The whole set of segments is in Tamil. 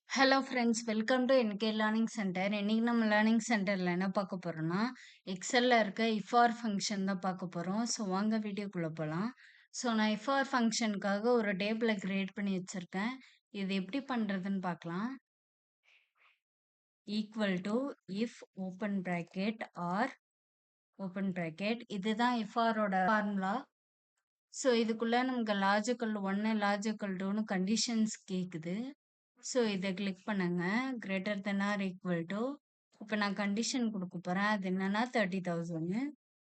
Hello friends, welcome to என்கே learning centre. இன்னைக்கு நம்ம லேர்னிங் சென்டரில் என்ன பார்க்க போகிறோம்னா, எக்ஸலில் இருக்க இஃப்ஆர் ஃபங்க்ஷன் தான் பார்க்க போகிறோம். ஸோ வாங்க வீடியோக்குள்ளே போகலாம். ஸோ நான் இஃப்ஆர் ஃபங்க்ஷனுக்காக ஒரு டேபிளை கிரியேட் பண்ணி வச்சுருக்கேன். இது எப்படி பண்ணுறதுன்னு பார்க்கலாம். Equal to if open bracket or open bracket, இதுதான் இஃப்ஆரோட ஃபார்முலா. ஸோ இதுக்குள்ளே நமக்கு லாஜிக்கல் 1 லாஜிக்கல் 2ன்னு கண்டிஷன்ஸ் கேட்குது. ஸோ இதை கிளிக் பண்ணுங்க. Greater than or equal to, இப்போ நான் கண்டிஷன் கொடுக்க போகிறேன். அது என்னன்னா 30,000.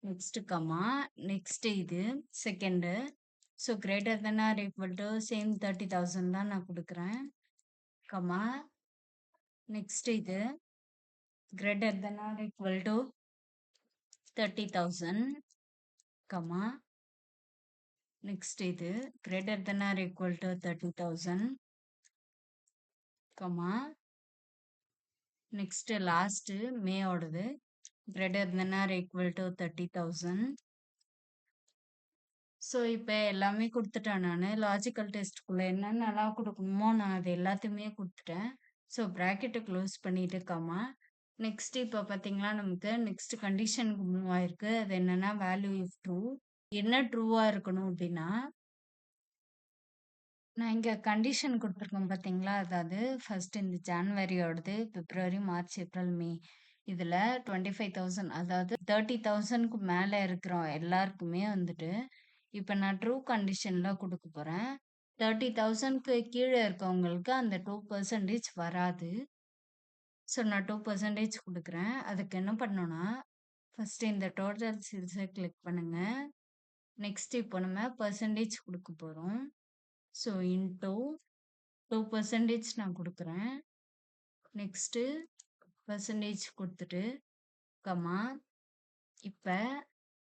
நெக்ஸ்ட் கமா, நெக்ஸ்ட் இது second. So greater than or equal to same 30,000 தான் நான் கொடுக்குறேன். கமா, நெக்ஸ்ட் இது greater than or equal to 30,000. Comma, next இது greater than or equal to 30,000. Comma, next last மேயோடது greater than or equal to 30,000. So இப்போ எல்லாமே கொடுத்துட்டேன். நான் லாஜிக்கல் டெஸ்ட்டுக்குள்ளே என்னென்னலாம் கொடுக்கணுமோ நான் அது எல்லாத்தையுமே கொடுத்துட்டேன். ஸோ ப்ராக்கெட்டை க்ளோஸ் பண்ணிட்டு கமா, நெக்ஸ்ட் இப்போ பார்த்தீங்களா நமக்கு நெக்ஸ்ட் கண்டிஷனுக்கு மூவ் ஆயிருக்கு. அது என்னன்னா வேல்யூ இஃப் ட்ரூ. என்ன ட்ரூவாக இருக்கணும் அப்படின்னா, நான் இங்கே கண்டிஷன் கொடுத்துருக்கேன் பார்த்தீங்களா, அதாவது ஃபர்ஸ்ட் இந்த ஜான்வரியோடது, பிப்ரவரி, மார்ச், ஏப்ரல், மே, இதில் 25,000, அதாவது 30,000க்கு மேலே இருக்கிறோம் எல்லாருக்குமே வந்துட்டு இப்போ நான் ட்ரூ கண்டிஷனில் கொடுக்க போகிறேன். 30,000க்கு கீழே இருக்கவங்களுக்கு அந்த 2% வராது. ஸோ நான் 2% கொடுக்குறேன். அதுக்கு என்ன பண்ணணும்னா, ஃபர்ஸ்ட் இந்த டோட்டல் சீல்ஸை கிளிக் பண்ணுங்க. நெக்ஸ்ட் இப்போ நம்ம பர்சன்டேஜ் கொடுக்க போகிறோம். ஸோ இன்டூ 2% நான் கொடுக்குறேன். நெக்ஸ்ட்டு பர்சன்டேஜ் கொடுத்துட்டு கமா, இப்போ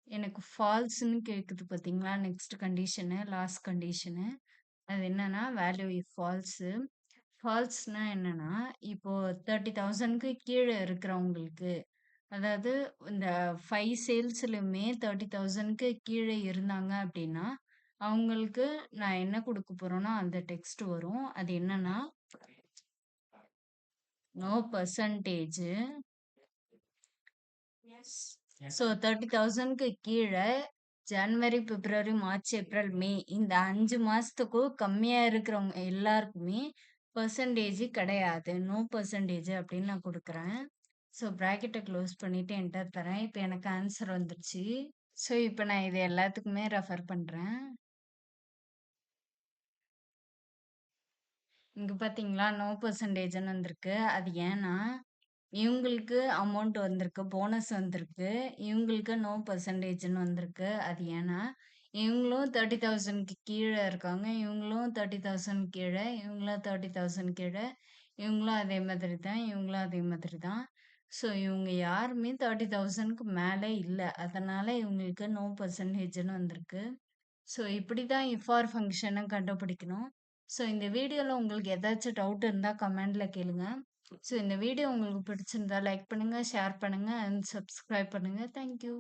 எனக்கு ஃபால்ஸ்ன்னு கேட்குது பார்த்தீங்களா, நெக்ஸ்ட் கண்டிஷனு லாஸ்ட் கண்டிஷனு. அது என்னன்னா வேல்யூ இஃப் ஃபால்ஸு. ஃபால்ஸ்னா என்னன்னா, இப்போ 30,000க்கு கீழே இருக்கிறவங்களுக்கு, அதாவது இந்த 5 சேல்ஸ்லையுமே 30,000க்கு கீழே இருந்தாங்க அப்படின்னா அவங்களுக்கு நான் என்ன கொடுக்க போறேன்னா அந்த டெக்ஸ்ட் வரும். அது என்னன்னா நோ பர்சன்டேஜ். ஸோ 30,000க்கு கீழே ஜனவரி, பிப்ரவரி, மார்ச், ஏப்ரல், மே இந்த 5 மாசத்துக்கும் கம்மியா இருக்கிறவங்க எல்லாருக்குமே பர்சன்டேஜ் கிடையாது. நோ பர்சன்டேஜ் அப்படின்னு நான் கொடுக்குறேன். ஸோ ப்ராக்கெட்டை க்ளோஸ் பண்ணிட்டு என்டர் தரேன். இப்போ எனக்கு ஆன்சர் வந்துருச்சு. ஸோ இப்போ நான் இது எல்லாத்துக்குமே ரெஃபர் பண்ணுறேன். இங்கே பார்த்தீங்களா நோ பர்சன்டேஜ்னு வந்திருக்கு. அது ஏன்னா இவங்களுக்கு அமௌண்ட் வந்திருக்கு, போனஸ் வந்திருக்கு. இவங்களுக்கு நோ பர்சன்டேஜ்னு வந்திருக்கு. அது ஏன்னா இவங்களும் 30,000க்கு கீழே இருக்காங்க, இவங்களும் 30,000 கீழே, இவங்களும் 30,000 கீழே, இவங்களும் அதே மாதிரி தான், இவங்களும் அதே மாதிரி தான். ஸோ இவங்க யாருமே 30,000க்கு மேலே இல்லை, அதனால இவங்களுக்கு நோ பர்சன்டேஜ்னு வந்திருக்கு. ஸோ இப்படி தான் இஃப்ஆர் ஃபங்க்ஷனை கண்டுபிடிக்கணும். ஸோ இந்த வீடியோவில் உங்களுக்கு ஏதாச்சும் டவுட் இருந்தால் கமெண்டில் கேளுங்க. ஸோ இந்த வீடியோ உங்களுக்கு பிடிச்சிருந்தா லைக் பண்ணுங்கள், ஷேர் பண்ணுங்கள் அண்ட் சப்ஸ்கிரைப் பண்ணுங்கள். தேங்க்யூ.